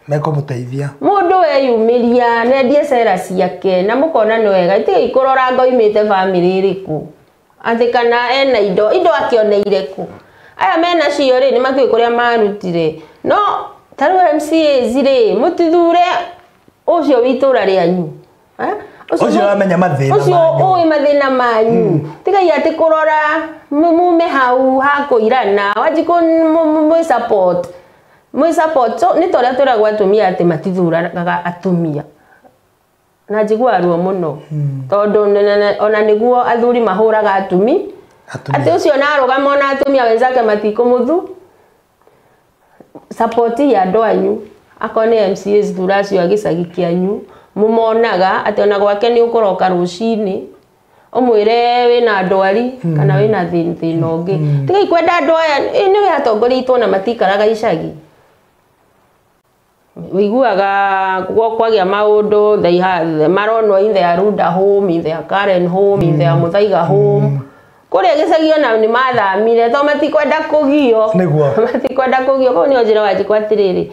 mekumũteithia mundu eyumiria na ndie cera ciake na mukona ni wega itige ikurora ngoimite family iriku ati kana ena indo akioneire ku aya mena cio ri ni makui kuria marutire no taru MCA zire mutithure ucio witura rianyu ucio amenya mathina ucio oi mathina manyu tigai ati kurora mume hau hakuirana Wanjiku mu support so ni toria turagwa atumia ati matithuraga atumia na njigua ruo muno tondu ona niguo athuri mahuraga atumi ati ucio narugama na atumia wenzake matikumuthu support ya andu anyu akone MCAs thuracio agicagi kianyu mumonaga ati ona gwake ni ukoroka rucini umwire wina ndwari kana wina thina ungi tiga ikwenda andu aya ni we atongoria itu na matikaraga icagi wiguaga kwagia maundu they have marono in their Ruda home in their Karen home in their Muthaiga home kuria gicagi ona ni mathamire to matikwenda kugio matikwenda kugio ko ni onjira Wanjiku atiriri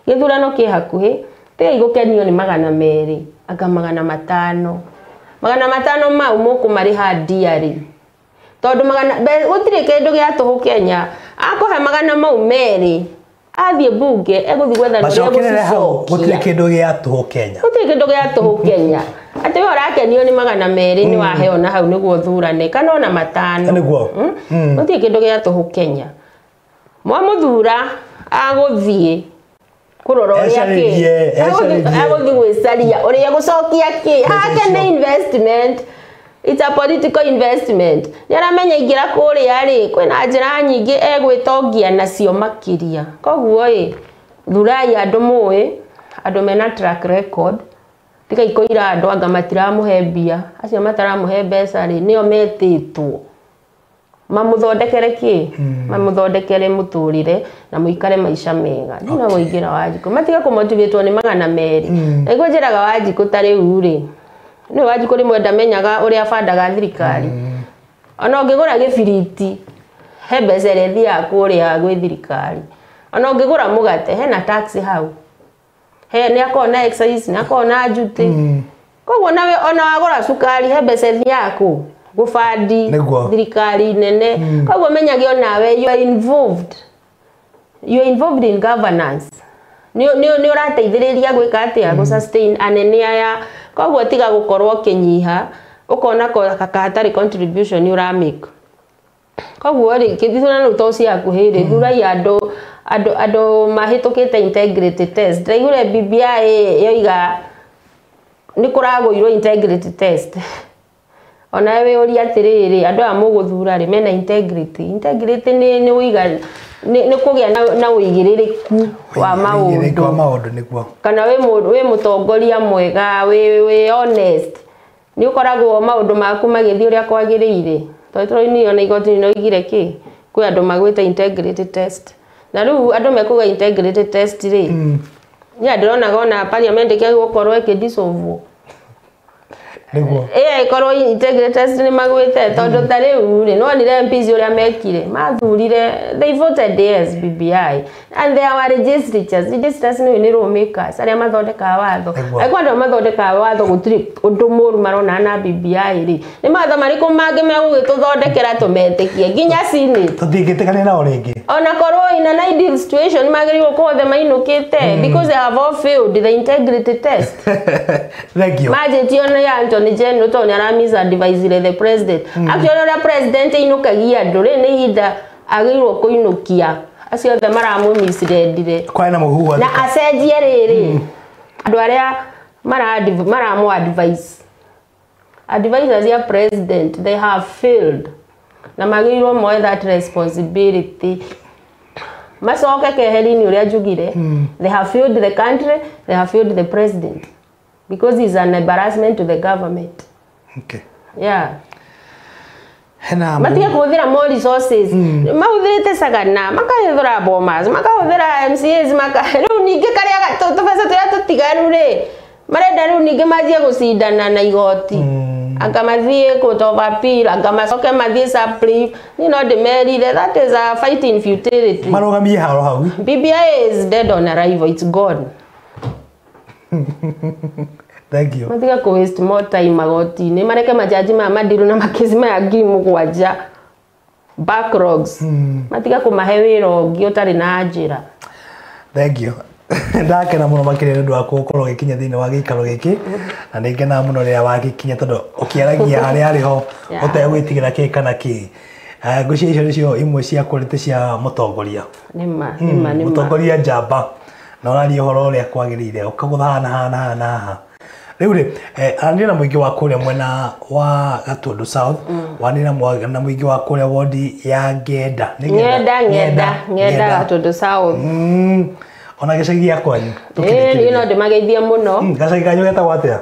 githurano ki hakuhi tiga igukenio ni 200 anga 500 mau mukumariha diari tondu gutire kindu gia tuhu Kenya akohe 200 mau meri athie bunge eguthi gwetha gutire kindu gia tuhu Kenya ati we urakenio ni 200 ni waheo na hau niguo thurane kana ona 5 niguo gutire kindu gia tuhu Kenya mwamuthura aguthie kurora uria ki aguthi gwicaria uria gucokia ki hake ni investment it's a political investment yaramenya ingira kuria ri kwina njira nyingi egwitongia nacio makiria koguo thurai andu muwi andu mena track record tiga ikoira andu anga matiramuhe mbia acio mataramuhe mbeca ri nio metitwo mamuthondekere ki mamuthondekere muturire na muikare maisha mega ndina muingira Wanjiku matiga kumotivetwo ni 200 ego njiraga Wanjiku tari uri ni Wanjiku rimwe ndamenyaga uria bandaga thirikari ona ungigura gibiriti he mbeca iria thiaga uria gwi thirikari ona ungigura mugate hena tax hau he ni akona excise ni akona duty koguo nawe ona wagura sukari he mbeca thiaga gufadi thirikari nene koguo menyage onawe you are involved in governance ni urateithiriria gwika atia go sustain anene aya koguo tiga gukorwo kinyiha ukona kakatari contribution ura make koguo ri kithurano utoci akuhire thurai andu mahitukite integrity test ndaigure BBI yoiga ni kuragoirwo integrity test ona we uri atiriri andu a muguthura ri mena integrity ni uiga ni kugia na uigiririku wa maundu niguo kana we mutongoria mwega we honest ni ukoragwo maundu maku magithii uria kwagiriire toitoro-ini ona igoti no igire ki kwi andu magwite integrity test na riu andu mekuga integrity test ri ni ndirona gona parliament kia gukorwo ikidissolve niguo ikorwo integrity test ni magwite tondu ta riu ri no nire MPs uria mekire mathurire they voted yes BBI and they are registrators ni lawmakers aria mathondeka watho kwando mathondeka watho gutiri undu muru marona na BBI ri ni matho mariku mangi megugituthondekera tumetikie nginya cini tutingitikane nao ringi ona korwo in an ideal situation magiriwo kuothe mainukite because they have all failed the integrity test thank you majeti ona ya Anthony General to ni aramiza advise the president actually the president inukagia andu ri ni hinda agirwo kuinukia acio the maramu misleadire kwa na muhuwa na acenjie riri andu aria maramu advise advisors ya president they have failed na magirwo moe that responsibility masoke keherini uria jugire they have failed the country they have failed the president because he's an embarrassment to the government. Okay. Yeah. Matia kuthira more resources. Mahuthirite sagana, makahithura bomas, makahuthira MCAs, riu ningi karia tubesa turia tutigaru ri. Marenda riu ningi majie gucindana na igoti. Angamathie kutoba appeal, angamacoke mathie supply. Ni no demerire, that is a fight in futility. Marogamie hau. BBI is dead on arrival, it's gone. Thank you. Matiga ko waste more time magoti ni mareke majaji ma madiru na makezi ma ngiri mugwanja backlogs matiga ko mahewiro giotari na ajira. Thank you. Ndakena muno makire ndu akukorwo gikinya thini wa gikaro giki na ningena muno ria wagikinya tondu ukiaragia hari ari ho utegwitigira ki kana ki ngucia icio nicio imwe cia kurite cia mutongoria nima mutongoria njamba na urari horo ria kwagirire ukaguthana hana riu ri ani na muingi wa kuria mwena wa Gatundu South wani na muingi wa kuria wodi ya Ng'enda Gatundu South ona gicagi ya kwanyu ni no ndimageithia muno gacagi kanyu getagwo atia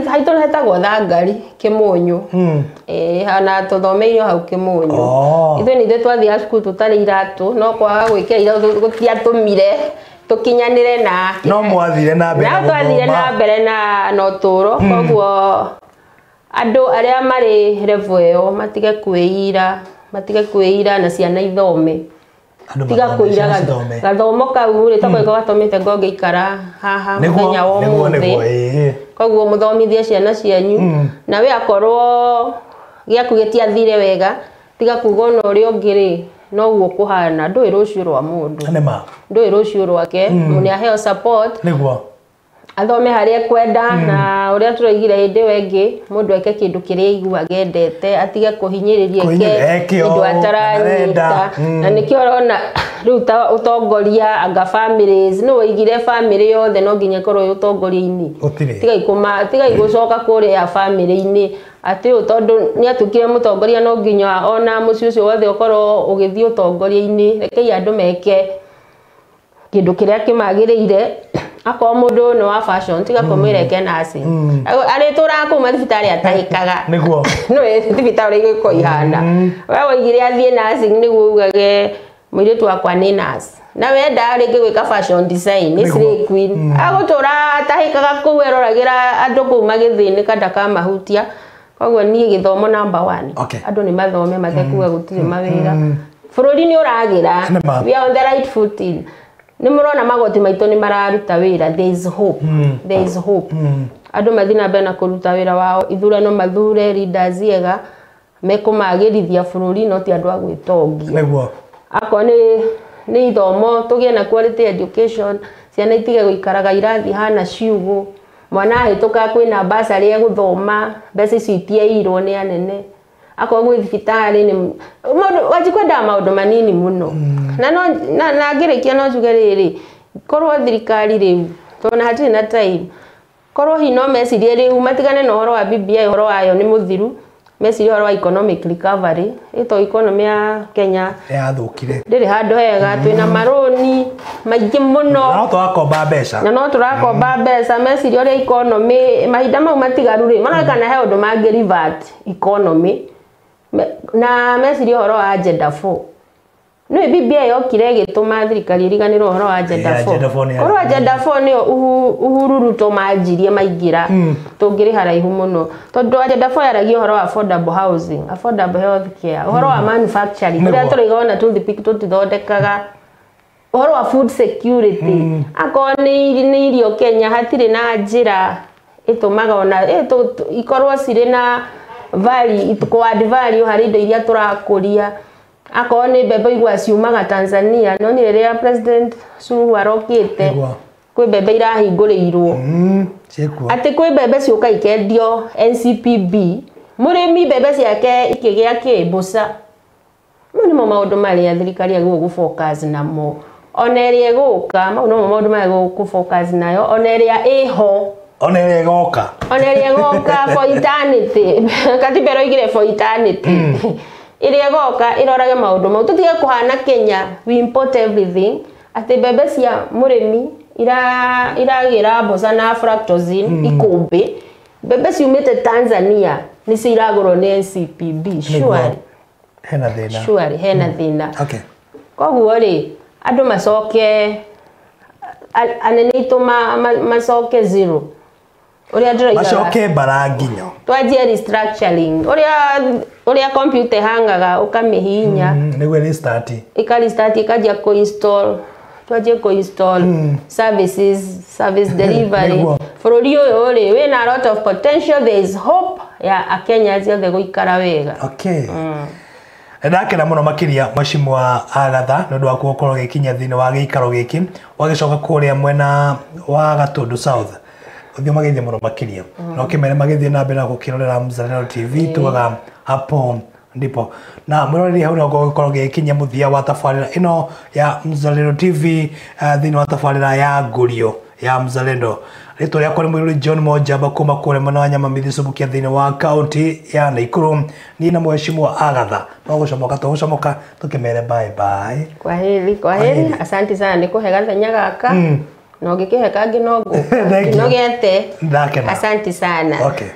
haitu hetagwo Thangari Kimunyu hana tuthomeirio hau Kimunyu ithu ni twathia cukuru tutari iratu no kwaga gwikira iratu gutiatumire tukinyanire na no mwathire na mbere na noturo koguo andu aria mari level eo matige kwĩira na ciana ithome tiga kuira gathomo kau ri toko gatomete ngo ngikara haha muthenya wa muthi koguo muthomithie ciana cianyu na we akorwo giaku gitiathire wega tiga kuga no uri ungiri no guo kuhana ndui rucio rwa mundu ndui rucio rwake muni aheo support niguo athome haria kwenda na uria turaigire hindi wengi mundu eke kindu kiria igua gendete atige kuhinyiriria kindu ataranyita na nikio rona riu ta utongoria anga families no igire family yothe no nginya korwo utongoria-ini tiga igucoka kuria family-ini ati utondu ni atukire mutongoria no nginya ona muci ucio wothe ukorwo ugithii utongoria-ini rekei andu meke kindu kiria kimagiriire ako mundu no wa fashion tiga kumwireke nasi ari tura ku mathibitari atahikaga niguo no thibitari igiko ihana we waigire athie nasi niguo ugage mwiritu wakwa ni nasi na wenda ringi gwika fashion design ni slay queen agutura atahikaga ku eroragira andu ku magithini kadaka mahutia koguo ni githomo number 1 andu ni mathome matekuga gutire mawira bururi ni uragira we are on the right footing ni murona magoti maitu ni mararuta wira there is hope andu mathina bena kuruta wira wao ithurano mathure leaders yega mekumagirithia bururi no ti andu agwitongia niguo ako ni ithomo tugie na quality education ciana itige guikaraga irathi hana ciugo mwana ahituka kwina basari eguthoma mbeca icio itiairwo ni anene ako gwi thibitari ni mundu wajikwenda maundu manini muno na ngirikia no njuge riri korwo thirikari riu tona hatiri na time korwo hino mecirie riu matigane na horo wa BBI horo wayo ni muthiru meciria horo wa economic recovery ito economy ya Kenya yathukire ndiri handu hega twina maroni maingi muno no twakomba mbeca na no turakomba mbeca meciria ria economy mahinda mau matigaru ri kana he undu mangi revert economy na meciria horo wa agenda 4 no BBI yokire gituma thirikari iriganirwo horo wa agenda 4 horo wa agenda 4 ni Uhuru Ruto majirie maingira tungiri haraihu muno tondu agenda 4 yaragio horo wa affordable housing, affordable health care, horo wa manufacturing kuria turigona tutithondekaga horo wa food security akoni ni irio Kenya hatire na njira itumaga ona ikorwo cire na value ituko add value hari indo iria turakuria akone bebe igwa ciumaga Tanzania no ni ria president Suluhu arokite kwi bebe irahinguriirwo ati kwi bebe ciuka ikendio NCPB murimi bebe ciake ikigia kibusa no mo maundu mari thirikari ya gufocus namo onerie guka no maundu mari gufocus nayo oneria iho onerie goka for eternity kati pero igire for eternity iria goka irorage maundu mau tutige kuhana Kenya we import everything ati bebe cia murimi iragira mboca na aflatoxin ikumbi bebe ciumite Tanzania ni ciragurwo ni NCPB surely hena thina okay koguo ri andu macoke anene itu macoke zero uria ndiraigua macoke baranginyo twanjie restructuring uria computer hangaga ukamihinya niguo restart ikajia kuinstall twanjie kuinstall service delivery bururi uyu ri wina a lot of potential, there is hope ya Kenya ciothe guikara wega okay ndakena muno makiria Mheshimiwa Agatha nondu wa gukorwo gikinya thini wa giikaro giki wagicoka kuria mwena wa Gatundu South uthio magithie muno makiria no kimere magithie na mbere gukirorera Mzalendo TV tugaga hapo ndipo na mwiroreri hau no gukorwo gikinya muthia wa tafarira ino ya Mzalendo TV thini wa tafarira ya ngurio ya Mzalendo rito ria kwani mwirori John Mojamba kuma kure mwana wa nyama mithi subukia thini wa county ya Nakuru ni na Mheshimiwa Agatha no gucomoka tukimere bye bye kwa heri asante sana nikuhega thenya gaka no gikihe kangi no giete ndakena asante sana okay